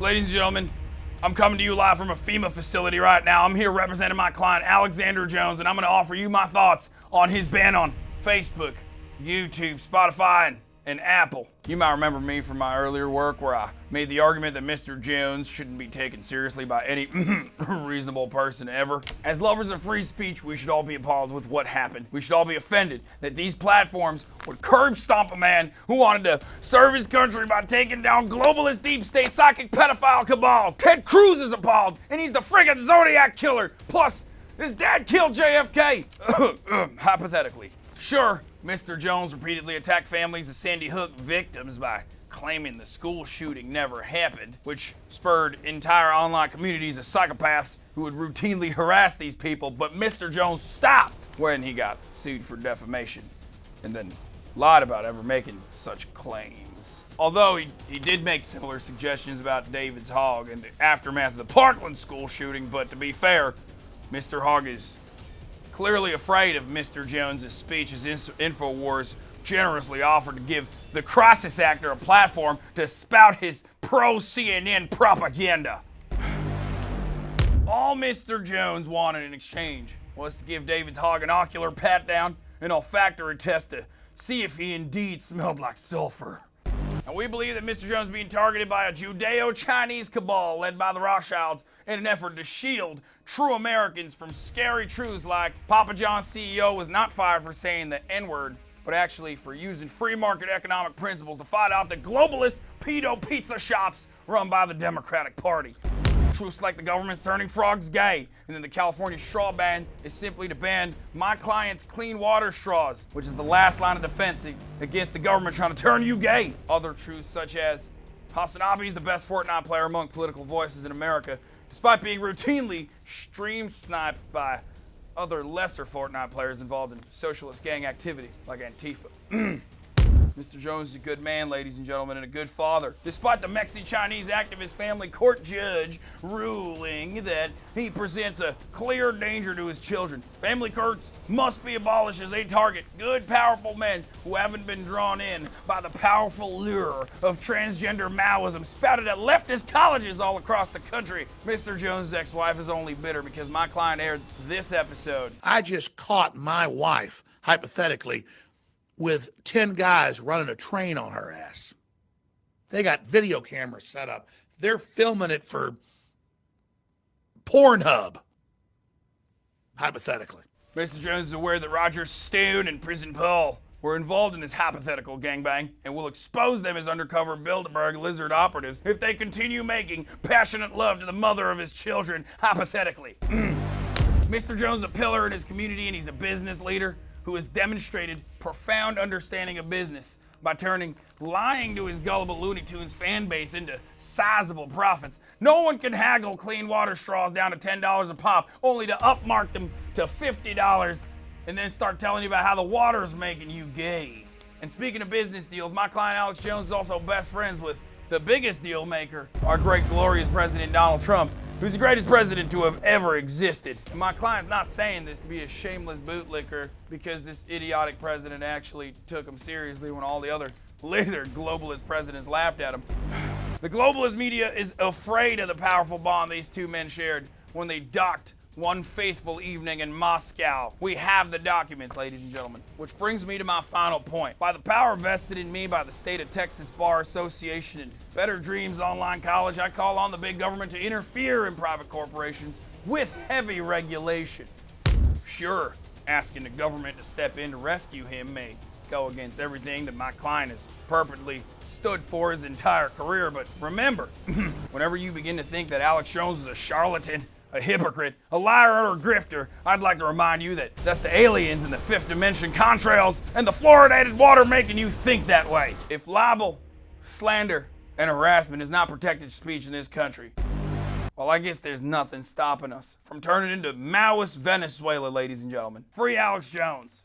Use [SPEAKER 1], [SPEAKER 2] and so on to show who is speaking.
[SPEAKER 1] Ladies and gentlemen, I'm coming to you live from a FEMA facility right now. I'm here representing my client, Alexander Jones, and I'm going to offer you my thoughts on his ban on Facebook, YouTube, Spotify, and Apple. You might remember me from my earlier work where I made the argument that Mr. Jones shouldn't be taken seriously by any reasonable person ever. As lovers of free speech, we should all be appalled with what happened. We should all be offended that these platforms would curb stomp a man who wanted to serve his country by taking down globalist deep state psychic pedophile cabals. Ted Cruz is appalled, and he's the friggin' Zodiac killer. Plus, his dad killed JFK. Hypothetically. Sure, Mr. Jones repeatedly attacked families of Sandy Hook victims by claiming the school shooting never happened, which spurred entire online communities of psychopaths who would routinely harass these people, but Mr. Jones stopped when he got sued for defamation and then lied about ever making such claims. Although he did make similar suggestions about David's Hogg and the aftermath of the Parkland school shooting, but to be fair, Mr. Hogg is clearly afraid of Mr. Jones's speech as InfoWars generously offered to give the crisis actor a platform to spout his pro-CNN propaganda. All Mr. Jones wanted in exchange was to give David's Hogg an ocular pat-down and olfactory test to see if he indeed smelled like sulfur. And we believe that Mr. Jones is being targeted by a Judeo-Chinese cabal led by the Rothschilds in an effort to shield true Americans from scary truths like Papa John's CEO was not fired for saying the N-word, but actually for using free market economic principles to fight off the globalist pedo pizza shops run by the Democratic Party. Truths like the government's turning frogs gay, and then the California straw ban is simply to ban my client's clean water straws, which is the last line of defense against the government trying to turn you gay. Other truths such as Hasan is the best Fortnite player among political voices in America, despite being routinely stream sniped by other lesser Fortnite players involved in socialist gang activity like Antifa. Mr. Jones is a good man, ladies and gentlemen, and a good father, despite the Mexi-Chinese activist family court judge ruling that he presents a clear danger to his children. Family courts must be abolished as they target good, powerful men who haven't been drawn in by the powerful lure of transgender Maoism spouted at leftist colleges all across the country. Mr. Jones' ex-wife is only bitter because my client aired this episode.
[SPEAKER 2] I just caught my wife, hypothetically, with 10 guys running a train on her ass. They got video cameras set up. They're filming it for Pornhub, hypothetically.
[SPEAKER 1] Mr. Jones is aware that Roger Stone and Prison Paul were involved in this hypothetical gangbang and will expose them as undercover Bilderberg lizard operatives if they continue making passionate love to the mother of his children, hypothetically. Mr. Jones is a pillar in his community, and he's a business leader who has demonstrated profound understanding of business by turning lying to his gullible Looney Tunes fan base into sizable profits. No one can haggle clean water straws down to $10 a pop, only to upmark them to $50 and then start telling you about how the water's making you gay. And speaking of business deals, my client Alex Jones is also best friends with the biggest deal maker, our great glorious President Donald Trump, who's the greatest president to have ever existed. And my client's not saying this to be a shameless bootlicker because this idiotic president actually took him seriously when all the other lizard globalist presidents laughed at him. The globalist media is afraid of the powerful bond these two men shared when they docked one faithful evening in Moscow. We have the documents, ladies and gentlemen. Which brings me to my final point. By the power vested in me by the state of Texas Bar Association and Better Dreams Online College, I call on the big government to interfere in private corporations with heavy regulation. Sure, asking the government to step in to rescue him may go against everything that my client has purposely stood for his entire career, but remember, whenever you begin to think that Alex Jones is a charlatan, a hypocrite, a liar, or a grifter, I'd like to remind you that that's the aliens in the fifth dimension contrails and the fluoridated water making you think that way. If libel, slander, and harassment is not protected speech in this country, well, I guess there's nothing stopping us from turning into Maoist Venezuela, ladies and gentlemen. Free Alex Jones.